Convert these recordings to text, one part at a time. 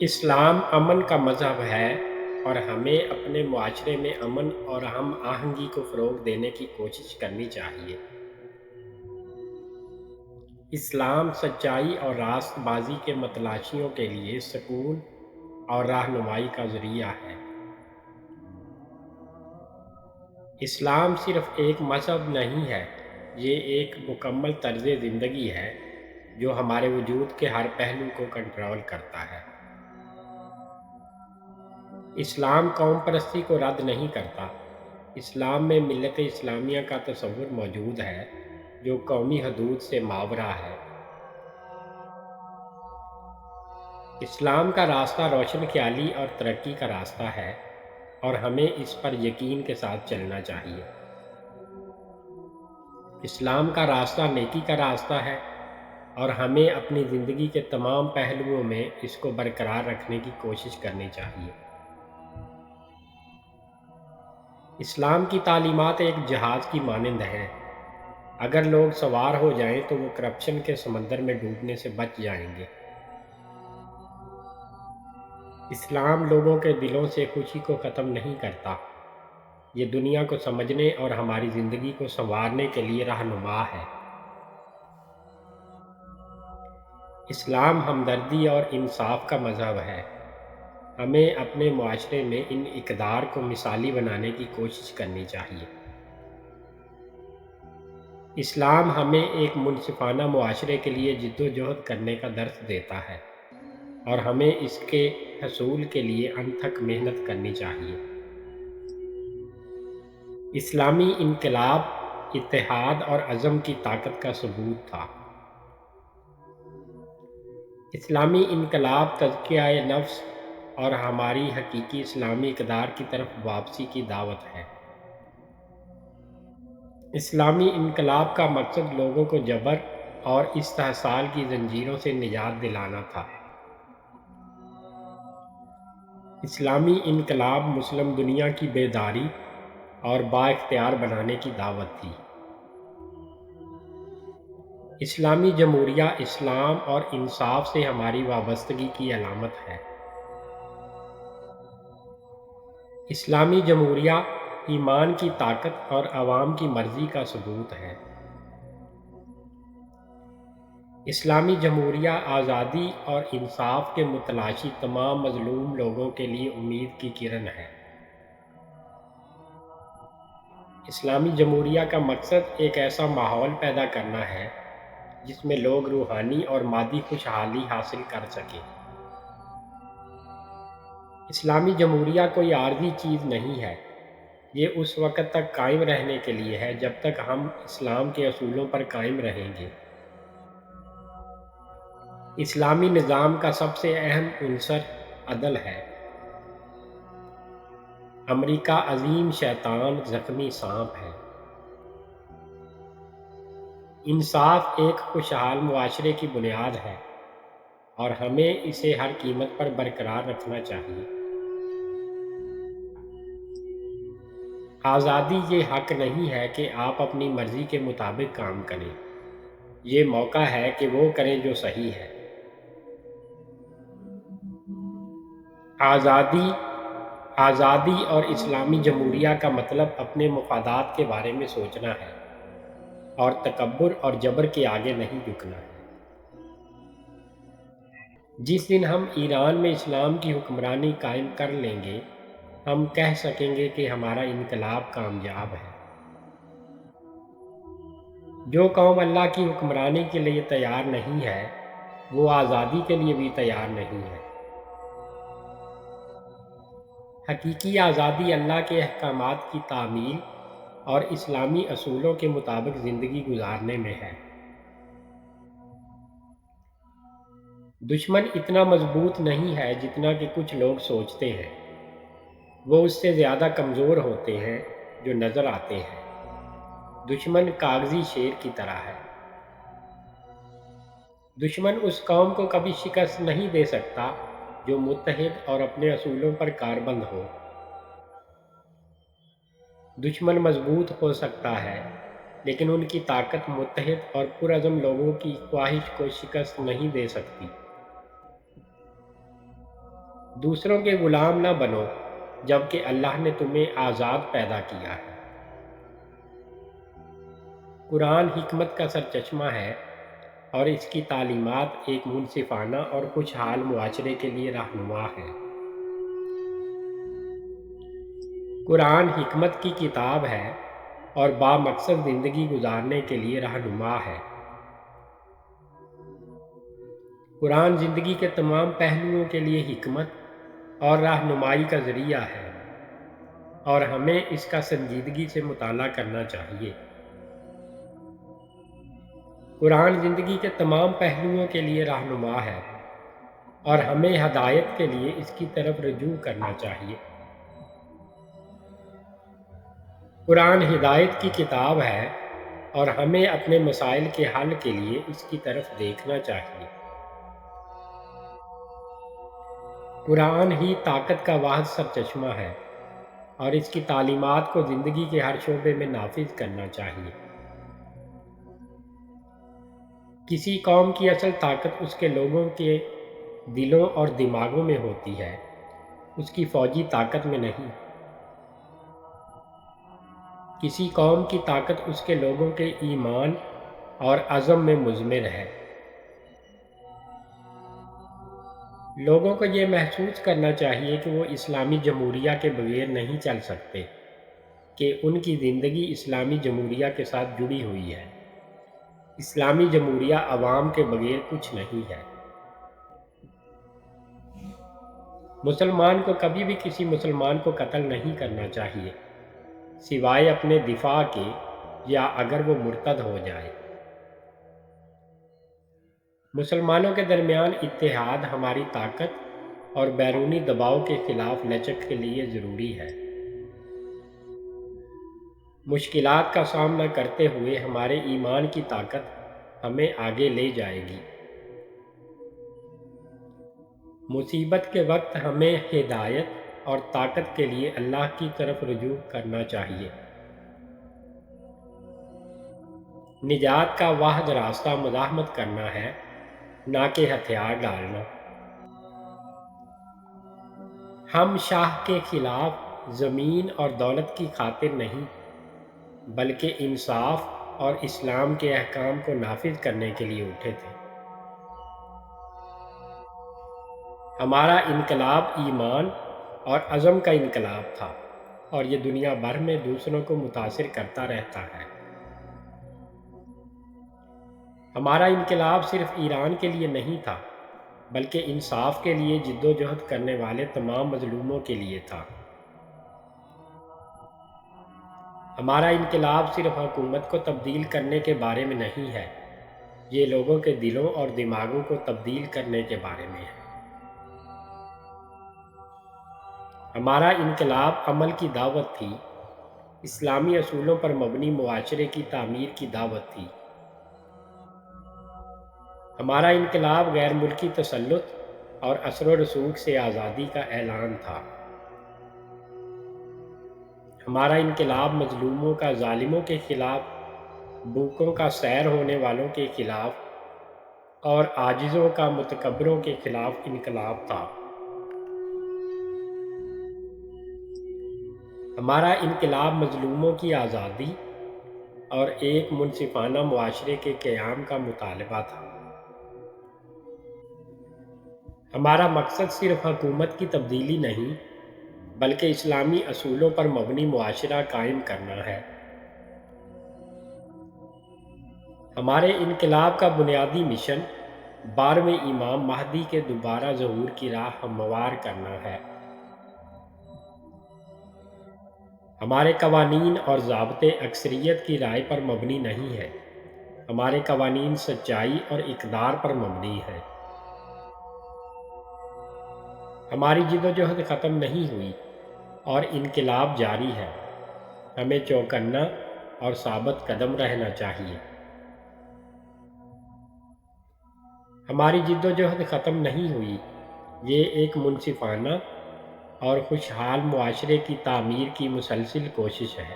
اسلام امن کا مذہب ہے اور ہمیں اپنے معاشرے میں امن اور ہم آہنگی کو فروغ دینے کی کوشش کرنی چاہیے۔ اسلام سچائی اور راست بازی کے متلاشیوں کے لیے سکون اور رہنمائی کا ذریعہ ہے۔ اسلام صرف ایک مذہب نہیں ہے، یہ ایک مکمل طرز زندگی ہے جو ہمارے وجود کے ہر پہلو کو کنٹرول کرتا ہے۔ اسلام قوم پرستی کو رد نہیں کرتا۔ اسلام میں ملت اسلامیہ کا تصور موجود ہے جو قومی حدود سے ماورا ہے۔ اسلام کا راستہ روشن خیالی اور ترقی کا راستہ ہے اور ہمیں اس پر یقین کے ساتھ چلنا چاہیے۔ اسلام کا راستہ نیکی کا راستہ ہے اور ہمیں اپنی زندگی کے تمام پہلوؤں میں اس کو برقرار رکھنے کی کوشش کرنی چاہیے۔ اسلام کی تعلیمات ایک جہاز کی مانند ہیں۔ اگر لوگ سوار ہو جائیں تو وہ کرپشن کے سمندر میں ڈوبنے سے بچ جائیں گے۔ اسلام لوگوں کے دلوں سے خوشی کو ختم نہیں کرتا، یہ دنیا کو سمجھنے اور ہماری زندگی کو سنوارنے کے لیے رہنما ہے۔ اسلام ہمدردی اور انصاف کا مذہب ہے۔ ہمیں اپنے معاشرے میں ان اقدار کو مثالی بنانے کی کوشش کرنی چاہیے۔ اسلام ہمیں ایک منصفانہ معاشرے کے لیے جدوجہد کرنے کا درس دیتا ہے اور ہمیں اس کے حصول کے لیے انتھک محنت کرنی چاہیے۔ اسلامی انقلاب اتحاد اور عزم کی طاقت کا ثبوت تھا۔ اسلامی انقلاب تزکیہ نفس اور ہماری حقیقی اسلامی اقدار کی طرف واپسی کی دعوت ہے۔ اسلامی انقلاب کا مقصد لوگوں کو جبر اور استحصال کی زنجیروں سے نجات دلانا تھا۔ اسلامی انقلاب مسلم دنیا کی بیداری اور بااختیار بنانے کی دعوت تھی۔ اسلامی جمہوریہ اسلام اور انصاف سے ہماری وابستگی کی علامت ہے۔ اسلامی جمہوریہ ایمان کی طاقت اور عوام کی مرضی کا ثبوت ہے۔ اسلامی جمہوریہ آزادی اور انصاف کے متلاشی تمام مظلوم لوگوں کے لیے امید کی کرن ہے۔ اسلامی جمہوریہ کا مقصد ایک ایسا ماحول پیدا کرنا ہے جس میں لوگ روحانی اور مادی خوشحالی حاصل کر سکیں۔ اسلامی جمہوریہ کوئی عارضی چیز نہیں ہے، یہ اس وقت تک قائم رہنے کے لیے ہے جب تک ہم اسلام کے اصولوں پر قائم رہیں گے۔ اسلامی نظام کا سب سے اہم عنصر عدل ہے۔ امریکہ عظیم شیطان زخمی سانپ ہے۔ انصاف ایک خوشحال معاشرے کی بنیاد ہے اور ہمیں اسے ہر قیمت پر برقرار رکھنا چاہیے۔ آزادی یہ حق نہیں ہے کہ آپ اپنی مرضی کے مطابق کام کریں، یہ موقع ہے کہ وہ کریں جو صحیح ہے۔ آزادی اور اسلامی جمہوریہ کا مطلب اپنے مفادات کے بارے میں سوچنا ہے اور تکبر اور جبر کے آگے نہیں جھکنا ہے۔ جس دن ہم ایران میں اسلام کی حکمرانی قائم کر لیں گے، ہم کہہ سکیں گے کہ ہمارا انقلاب کامیاب ہے۔ جو قوم اللہ کی حکمرانی کے لیے تیار نہیں ہے، وہ آزادی کے لیے بھی تیار نہیں ہے۔ حقیقی آزادی اللہ کے احکامات کی تعمیل اور اسلامی اصولوں کے مطابق زندگی گزارنے میں ہے۔ دشمن اتنا مضبوط نہیں ہے جتنا کہ کچھ لوگ سوچتے ہیں، وہ اس سے زیادہ کمزور ہوتے ہیں جو نظر آتے ہیں۔ دشمن کاغذی شیر کی طرح ہے۔ دشمن اس قوم کو کبھی شکست نہیں دے سکتا جو متحد اور اپنے اصولوں پر کاربند ہو۔ دشمن مضبوط ہو سکتا ہے لیکن ان کی طاقت متحد اور پرعزم لوگوں کی خواہش کو شکست نہیں دے سکتی۔ دوسروں کے غلام نہ بنو جبکہ اللہ نے تمہیں آزاد پیدا کیا ہے۔ قرآن حکمت کا سرچشمہ ہے اور اس کی تعلیمات ایک منصفانہ اور خوشحال معاشرے کے لیے رہنما ہے۔ قرآن حکمت کی کتاب ہے اور بامقصد زندگی گزارنے کے لیے رہنما ہے۔ قرآن زندگی کے تمام پہلوؤں کے لیے حکمت اور رہنمائی کا ذریعہ ہے اور ہمیں اس کا سنجیدگی سے مطالعہ کرنا چاہیے۔ قرآن زندگی کے تمام پہلوؤں کے لیے رہنما ہے اور ہمیں ہدایت کے لیے اس کی طرف رجوع کرنا چاہیے۔ قرآن ہدایت کی کتاب ہے اور ہمیں اپنے مسائل کے حل کے لیے اس کی طرف دیکھنا چاہیے۔ قرآن ہی طاقت کا واحد سرچشمہ ہے اور اس کی تعلیمات کو زندگی کے ہر شعبے میں نافذ کرنا چاہیے۔ کسی قوم کی اصل طاقت اس کے لوگوں کے دلوں اور دماغوں میں ہوتی ہے، اس کی فوجی طاقت میں نہیں۔ کسی قوم کی طاقت اس کے لوگوں کے ایمان اور عزم میں مضمر ہے۔ لوگوں کو یہ محسوس کرنا چاہیے کہ وہ اسلامی جمہوریہ کے بغیر نہیں چل سکتے، کہ ان کی زندگی اسلامی جمہوریہ کے ساتھ جڑی ہوئی ہے۔ اسلامی جمہوریہ عوام کے بغیر کچھ نہیں ہے۔ مسلمان کو کبھی بھی کسی مسلمان کو قتل نہیں کرنا چاہیے، سوائے اپنے دفاع کے یا اگر وہ مرتد ہو جائے۔ مسلمانوں کے درمیان اتحاد ہماری طاقت اور بیرونی دباؤ کے خلاف لچک کے لیے ضروری ہے۔ مشکلات کا سامنا کرتے ہوئے ہمارے ایمان کی طاقت ہمیں آگے لے جائے گی۔ مصیبت کے وقت ہمیں ہدایت اور طاقت کے لیے اللہ کی طرف رجوع کرنا چاہیے۔ نجات کا واحد راستہ مزاحمت کرنا ہے، نہ کہ ہتھیار ڈالنا۔ ہم شاہ کے خلاف زمین اور دولت کی خاطر نہیں، بلکہ انصاف اور اسلام کے احکام کو نافذ کرنے کے لیے اٹھے تھے۔ ہمارا انقلاب ایمان اور عزم کا انقلاب تھا اور یہ دنیا بھر میں دوسروں کو متاثر کرتا رہتا ہے۔ ہمارا انقلاب صرف ایران کے لیے نہیں تھا، بلکہ انصاف کے لیے جد و جہد کرنے والے تمام مظلوموں کے لیے تھا۔ ہمارا انقلاب صرف حکومت کو تبدیل کرنے کے بارے میں نہیں ہے، یہ لوگوں کے دلوں اور دماغوں کو تبدیل کرنے کے بارے میں ہے۔ ہمارا انقلاب عمل کی دعوت تھی، اسلامی اصولوں پر مبنی معاشرے کی تعمیر کی دعوت تھی۔ ہمارا انقلاب غیر ملکی تسلط اور اثر و رسوخ سے آزادی کا اعلان تھا۔ ہمارا انقلاب مظلوموں کا ظالموں کے خلاف، بھوکوں کا سیر ہونے والوں کے خلاف اور عاجزوں کا متکبروں کے خلاف انقلاب تھا۔ ہمارا انقلاب مظلوموں کی آزادی اور ایک منصفانہ معاشرے کے قیام کا مطالبہ تھا۔ ہمارا مقصد صرف حکومت کی تبدیلی نہیں، بلکہ اسلامی اصولوں پر مبنی معاشرہ قائم کرنا ہے۔ ہمارے انقلاب کا بنیادی مشن 12ویں امام مہدی کے دوبارہ ظہور کی راہ ہموار کرنا ہے۔ ہمارے قوانین اور ضابطے اکثریت کی رائے پر مبنی نہیں ہیں، ہمارے قوانین سچائی اور اقدار پر مبنی ہیں۔ ہماری جدوجہد ختم نہیں ہوئی اور انقلاب جاری ہے، ہمیں چوکنا اور ثابت قدم رہنا چاہیے۔ ہماری جدوجہد ختم نہیں ہوئی، یہ ایک منصفانہ اور خوشحال معاشرے کی تعمیر کی مسلسل کوشش ہے۔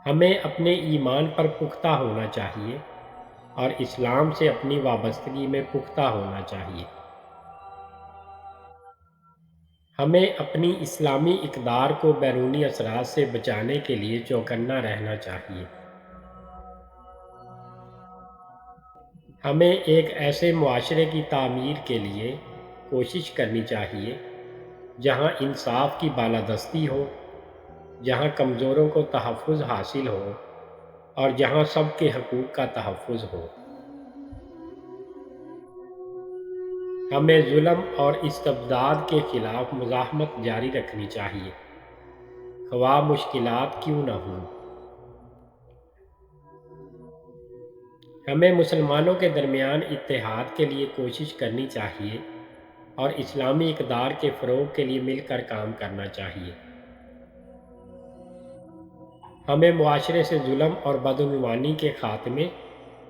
ہمیں اپنے ایمان پر پختہ ہونا چاہیے اور اسلام سے اپنی وابستگی میں پختہ ہونا چاہیے۔ ہمیں اپنی اسلامی اقدار کو بیرونی اثرات سے بچانے کے لیے چوکنا رہنا چاہیے۔ ہمیں ایک ایسے معاشرے کی تعمیر کے لیے کوشش کرنی چاہیے جہاں انصاف کی بالادستی ہو، جہاں کمزوروں کو تحفظ حاصل ہو اور جہاں سب کے حقوق کا تحفظ ہو۔ ہمیں ظلم اور استبداد کے خلاف مزاحمت جاری رکھنی چاہیے، خواہ مشکلات کیوں نہ ہوں۔ ہمیں مسلمانوں کے درمیان اتحاد کے لیے کوشش کرنی چاہیے اور اسلامی اقدار کے فروغ کے لیے مل کر کام کرنا چاہیے۔ ہمیں معاشرے سے ظلم اور بدعنوانی کے خاتمے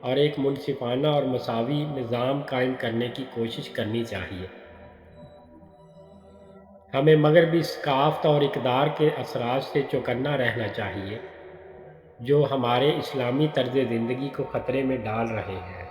اور ایک منصفانہ اور مساوی نظام قائم کرنے کی کوشش کرنی چاہیے۔ ہمیں مغربی ثقافت اور اقدار کے اثرات سے چوکنا رہنا چاہیے جو ہمارے اسلامی طرز زندگی کو خطرے میں ڈال رہے ہیں۔